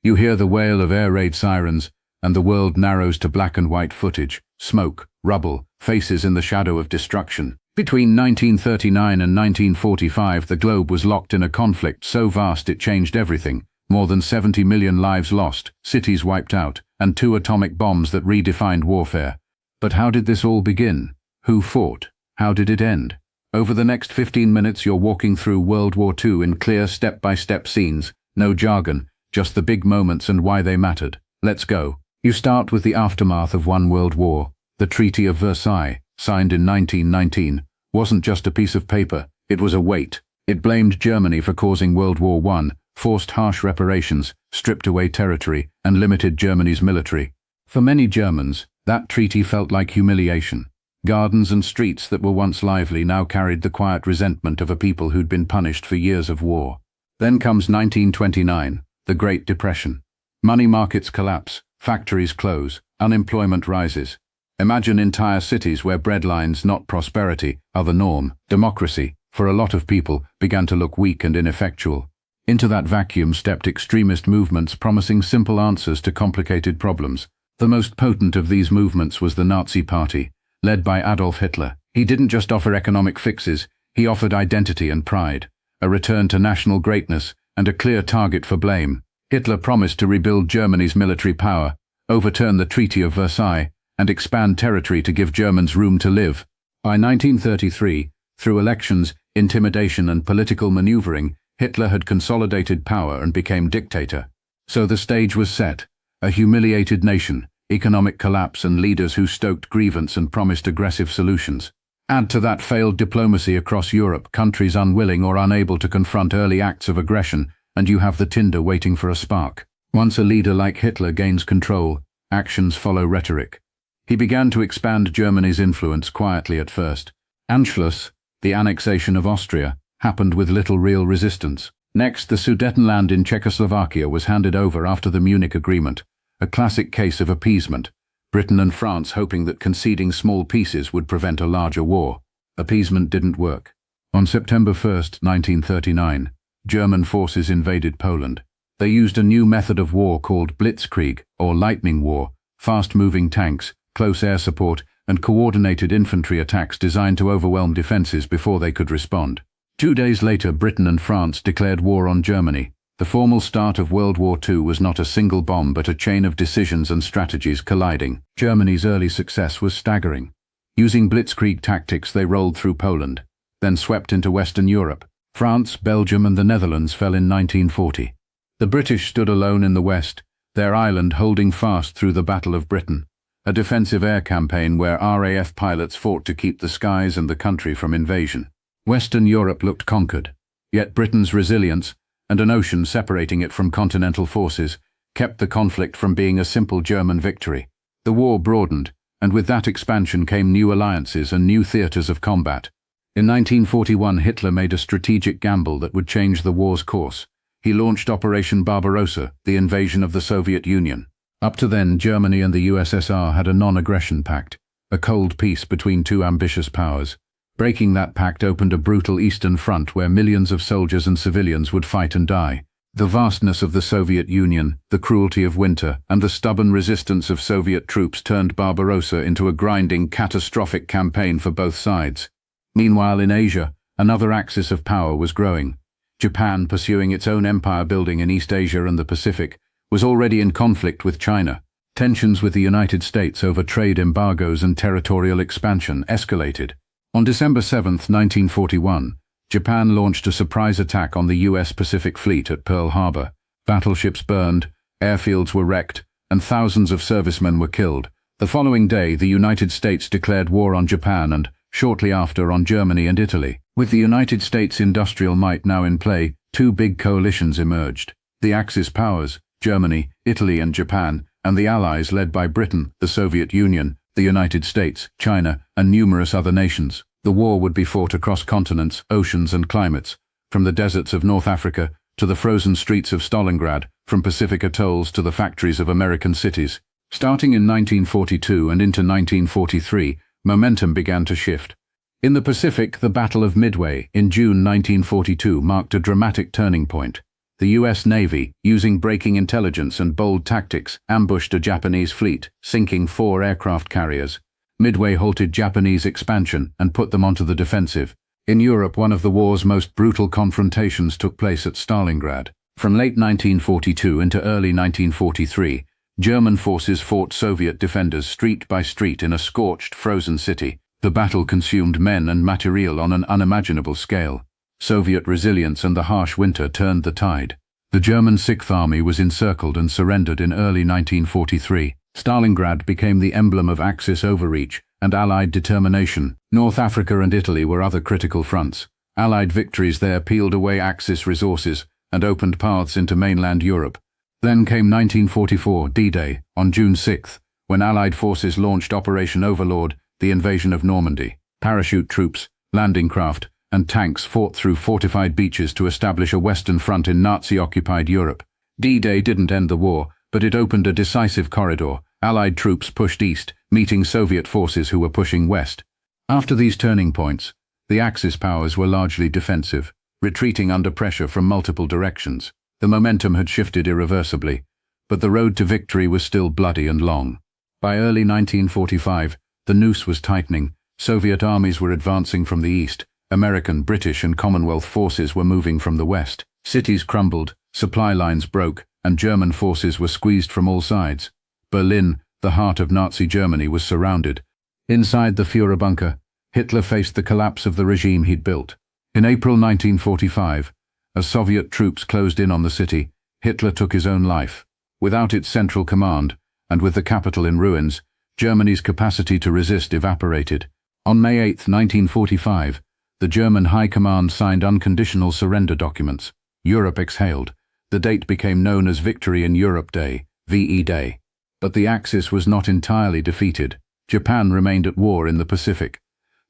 You hear the wail of air raid sirens, and the world narrows to black and white footage, smoke, rubble, faces in the shadow of destruction. Between 1939 and 1945, the globe was locked in a conflict so vast it changed everything. More than 70 million lives lost, cities wiped out, and 2 atomic bombs that redefined warfare. But how did this all begin? Who fought? How did it end? Over the next 15 minutes you're walking through World War II in clear step-by-step scenes, no jargon, just the big moments and why they mattered. Let's go. You start with the aftermath of one world war. The Treaty of Versailles, signed in 1919, wasn't just a piece of paper, it was a weight. It blamed Germany for causing World War I, forced harsh reparations, stripped away territory, and limited Germany's military. For many Germans, that treaty felt like humiliation. Gardens and streets that were once lively now carried the quiet resentment of a people who'd been punished for years of war. Then comes 1929, the Great Depression. Money markets collapse, factories close, unemployment rises. Imagine entire cities where breadlines, not prosperity, are the norm. Democracy, for a lot of people, began to look weak and ineffectual. Into that vacuum stepped extremist movements promising simple answers to complicated problems. The most potent of these movements was the Nazi Party, led by Adolf Hitler. He didn't just offer economic fixes, he offered identity and pride, a return to national greatness, and a clear target for blame. Hitler promised to rebuild Germany's military power, overturn the Treaty of Versailles, and expand territory to give Germans room to live. By 1933, through elections, intimidation and political maneuvering, Hitler had consolidated power and became dictator. So the stage was set, a humiliated nation, economic collapse and leaders who stoked grievance and promised aggressive solutions. Add to that failed diplomacy across Europe, countries unwilling or unable to confront early acts of aggression, and you have the tinder waiting for a spark. Once a leader like Hitler gains control, actions follow rhetoric. He began to expand Germany's influence quietly at first. Anschluss, the annexation of Austria, happened with little real resistance. Next, the Sudetenland in Czechoslovakia was handed over after the Munich Agreement, a classic case of appeasement, Britain and France hoping that conceding small pieces would prevent a larger war. Appeasement didn't work. On September 1, 1939, German forces invaded Poland. They used a new method of war called blitzkrieg, or lightning war, fast-moving tanks, close air support, and coordinated infantry attacks designed to overwhelm defenses before they could respond. 2 days later, Britain and France declared war on Germany. The formal start of World War II was not a single bomb but a chain of decisions and strategies colliding. Germany's early success was staggering. Using blitzkrieg tactics, they rolled through Poland, then swept into Western Europe. France, Belgium, and the Netherlands fell in 1940. The British stood alone in the West, their island holding fast through the Battle of Britain, a defensive air campaign where RAF pilots fought to keep the skies and the country from invasion. Western Europe looked conquered, yet Britain's resilience, and an ocean separating it from continental forces, kept the conflict from being a simple German victory. The war broadened, and with that expansion came new alliances and new theaters of combat. In 1941, Hitler made a strategic gamble that would change the war's course. He launched Operation Barbarossa, the invasion of the Soviet Union. Up to then, Germany and the USSR had a non-aggression pact, a cold peace between two ambitious powers. Breaking that pact opened a brutal Eastern Front where millions of soldiers and civilians would fight and die. The vastness of the Soviet Union, the cruelty of winter, and the stubborn resistance of Soviet troops turned Barbarossa into a grinding, catastrophic campaign for both sides. Meanwhile, in Asia, another axis of power was growing. Japan, pursuing its own empire building in East Asia and the Pacific, was already in conflict with China. Tensions with the United States over trade embargoes and territorial expansion escalated. On December 7, 1941, Japan launched a surprise attack on the U.S. Pacific Fleet at Pearl Harbor. Battleships burned, airfields were wrecked, and thousands of servicemen were killed. The following day, the United States declared war on Japan and, shortly after, on Germany and Italy. With the United States' industrial might now in play, two big coalitions emerged. The Axis powers, Germany, Italy and Japan, and the Allies led by Britain, the Soviet Union, the United States, China, and numerous other nations. The war would be fought across continents, oceans and climates, from the deserts of North Africa to the frozen streets of Stalingrad, from Pacific atolls to the factories of American cities. Starting in 1942 and into 1943, momentum began to shift. In the Pacific, the Battle of Midway in June 1942 marked a dramatic turning point. The US Navy, using breaking intelligence and bold tactics, ambushed a Japanese fleet, sinking 4 aircraft carriers. Midway halted Japanese expansion and put them onto the defensive. In Europe, one of the war's most brutal confrontations took place at Stalingrad. From late 1942 into early 1943, German forces fought Soviet defenders street by street in a scorched, frozen city. The battle consumed men and materiel on an unimaginable scale. Soviet resilience and the harsh winter turned the tide. The German Sixth Army was encircled and surrendered in early 1943. Stalingrad became the emblem of Axis overreach and Allied determination. North Africa and Italy were other critical fronts. Allied victories there peeled away Axis resources and opened paths into mainland Europe. Then came 1944 D-Day, on June 6, when Allied forces launched Operation Overlord, the invasion of Normandy. Parachute troops, landing craft, and tanks fought through fortified beaches to establish a Western front in Nazi-occupied Europe. D-Day didn't end the war, but it opened a decisive corridor. Allied troops pushed east, meeting Soviet forces who were pushing west. After these turning points, the Axis powers were largely defensive, retreating under pressure from multiple directions. The momentum had shifted irreversibly, but the road to victory was still bloody and long. By early 1945, the noose was tightening. Soviet armies were advancing from the east. American, British, and Commonwealth forces were moving from the west. Cities crumbled, supply lines broke, and German forces were squeezed from all sides. Berlin, the heart of Nazi Germany, was surrounded. Inside the Führer bunker, Hitler faced the collapse of the regime he'd built. In April 1945, as Soviet troops closed in on the city, Hitler took his own life. Without its central command, and with the capital in ruins, Germany's capacity to resist evaporated. On May 8, 1945, the German High Command signed unconditional surrender documents. Europe exhaled. The date became known as Victory in Europe Day, VE Day. But the Axis was not entirely defeated. Japan remained at war in the Pacific.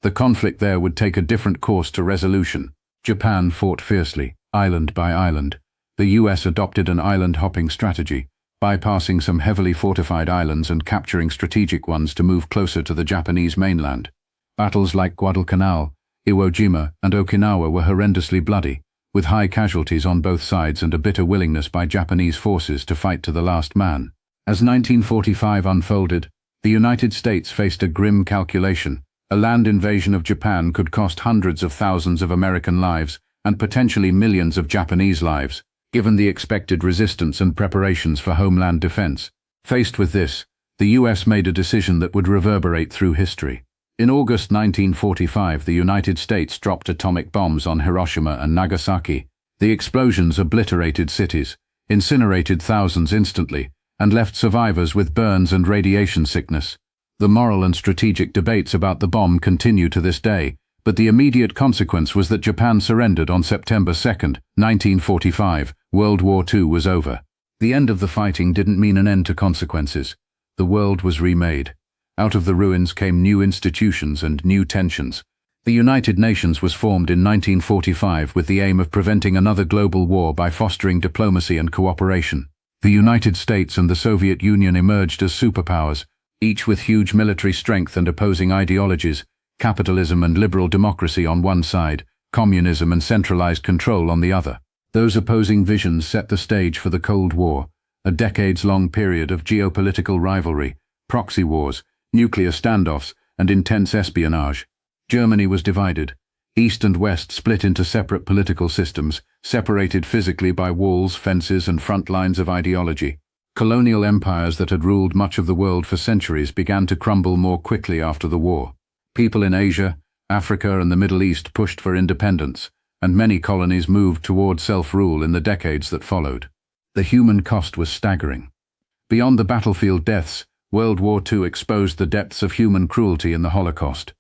The conflict there would take a different course to resolution. Japan fought fiercely, island by island. The US adopted an island-hopping strategy, bypassing some heavily fortified islands and capturing strategic ones to move closer to the Japanese mainland. Battles like Guadalcanal, Iwo Jima, and Okinawa were horrendously bloody, with high casualties on both sides and a bitter willingness by Japanese forces to fight to the last man. As 1945 unfolded, the United States faced a grim calculation. A land invasion of Japan could cost hundreds of thousands of American lives and potentially millions of Japanese lives, given the expected resistance and preparations for homeland defense. Faced with this, the US made a decision that would reverberate through history. In August 1945, the United States dropped atomic bombs on Hiroshima and Nagasaki. The explosions obliterated cities, incinerated thousands instantly, and left survivors with burns and radiation sickness. The moral and strategic debates about the bomb continue to this day, but the immediate consequence was that Japan surrendered on September 2, 1945. World War II was over. The end of the fighting didn't mean an end to consequences. The world was remade. Out of the ruins came new institutions and new tensions. The United Nations was formed in 1945 with the aim of preventing another global war by fostering diplomacy and cooperation. The United States and the Soviet Union emerged as superpowers, each with huge military strength and opposing ideologies, capitalism and liberal democracy on one side, communism and centralized control on the other. Those opposing visions set the stage for the Cold War, a decades-long period of geopolitical rivalry, proxy wars, nuclear standoffs, and intense espionage. Germany was divided. East and West split into separate political systems, separated physically by walls, fences, and front lines of ideology. Colonial empires that had ruled much of the world for centuries began to crumble more quickly after the war. People in Asia, Africa, and the Middle East pushed for independence, and many colonies moved toward self-rule in the decades that followed. The human cost was staggering. Beyond the battlefield deaths, World War II exposed the depths of human cruelty in the Holocaust.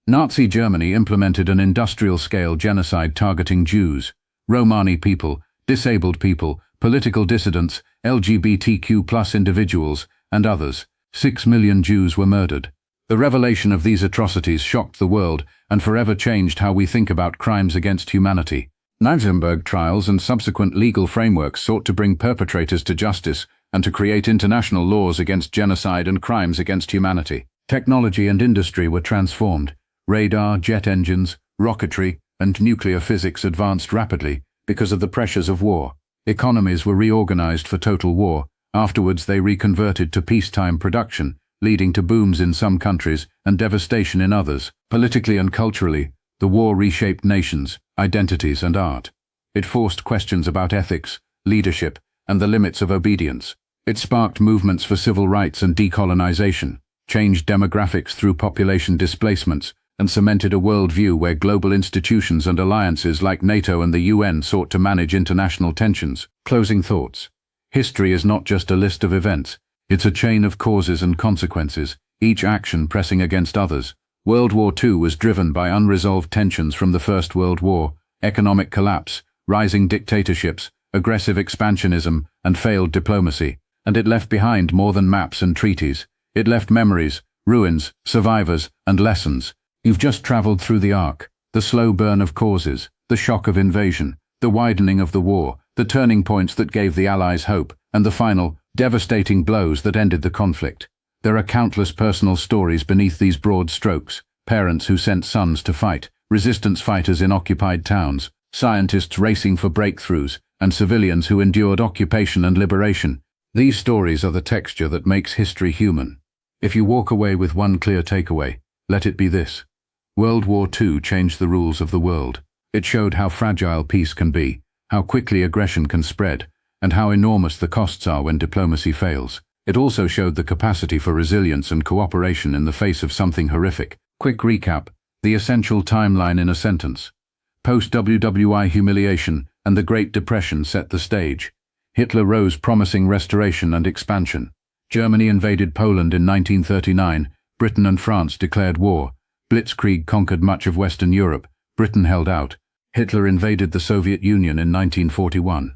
Nazi Germany implemented an industrial-scale genocide targeting Jews, Romani people, disabled people, political dissidents, LGBTQ+ individuals, and others. 6 million Jews were murdered. The revelation of these atrocities shocked the world and forever changed how we think about crimes against humanity. Nuremberg trials and subsequent legal frameworks sought to bring perpetrators to justice and to create international laws against genocide and crimes against humanity. Technology and industry were transformed. Radar, jet engines, rocketry, and nuclear physics advanced rapidly because of the pressures of war. Economies were reorganized for total war. Afterwards they reconverted to peacetime production, leading to booms in some countries and devastation in others. Politically and culturally, the war reshaped nations, identities and art. It forced questions about ethics, leadership, and the limits of obedience. It sparked movements for civil rights and decolonization, changed demographics through population displacements, and cemented a worldview where global institutions and alliances like NATO and the UN sought to manage international tensions. Closing thoughts. History is not just a list of events, it's a chain of causes and consequences, each action pressing against others. World War II was driven by unresolved tensions from the First World War, economic collapse, rising dictatorships, aggressive expansionism, and failed diplomacy. And it left behind more than maps and treaties. It left memories, ruins, survivors, and lessons. You've just traveled through the arc, the slow burn of causes, the shock of invasion, the widening of the war, the turning points that gave the Allies hope, and the final, devastating blows that ended the conflict. There are countless personal stories beneath these broad strokes: parents who sent sons to fight, resistance fighters in occupied towns, scientists racing for breakthroughs, and civilians who endured occupation and liberation. These stories are the texture that makes history human. If you walk away with one clear takeaway, let it be this: World War II changed the rules of the world. It showed how fragile peace can be, how quickly aggression can spread, and how enormous the costs are when diplomacy fails. It also showed the capacity for resilience and cooperation in the face of something horrific. Quick recap: the essential timeline in a sentence. Post-WWII humiliation and the Great Depression set the stage. Hitler rose, promising restoration and expansion. Germany invaded Poland in 1939. Britain and France declared war. Blitzkrieg conquered much of Western Europe. Britain held out. Hitler invaded the Soviet Union in 1941.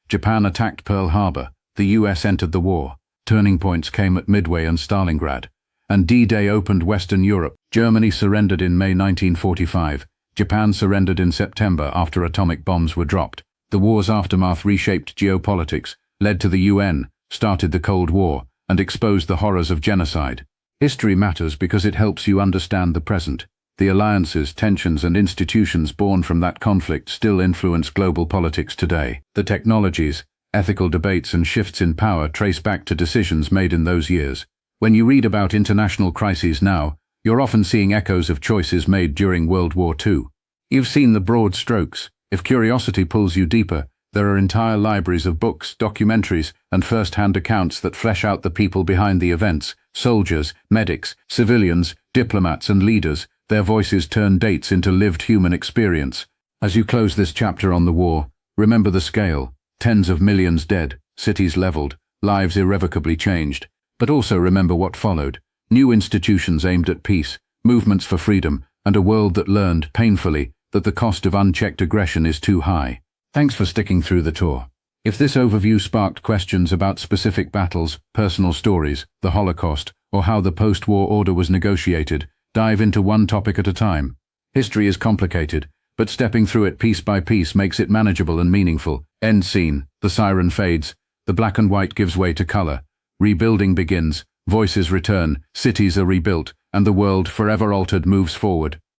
Japan attacked Pearl Harbor. The US entered the war. Turning points came at Midway and Stalingrad. And D-Day opened Western Europe. Germany surrendered in May 1945. Japan surrendered in September after atomic bombs were dropped. The war's aftermath reshaped geopolitics, led to the UN, started the Cold War, and exposed the horrors of genocide. History matters because it helps you understand the present. The alliances, tensions, and institutions born from that conflict still influence global politics today. The technologies, ethical debates, and shifts in power trace back to decisions made in those years. When you read about international crises now, you're often seeing echoes of choices made during World War II. You've seen the broad strokes. If curiosity pulls you deeper, there are entire libraries of books, documentaries, and first-hand accounts that flesh out the people behind the events: soldiers, medics, civilians, diplomats, and leaders. Their voices turn dates into lived human experience. As you close this chapter on the war, remember the scale: tens of millions dead, cities leveled, lives irrevocably changed. But also remember what followed: new institutions aimed at peace, movements for freedom, and a world that learned, painfully, that the cost of unchecked aggression is too high. Thanks for sticking through the tour. If this overview sparked questions about specific battles, personal stories, the Holocaust, or how the post-war order was negotiated, dive into one topic at a time. History is complicated, but stepping through it piece by piece makes it manageable and meaningful. End scene. The siren fades. The black and white gives way to color. Rebuilding begins. Voices return. Cities are rebuilt. And the world, forever altered, moves forward.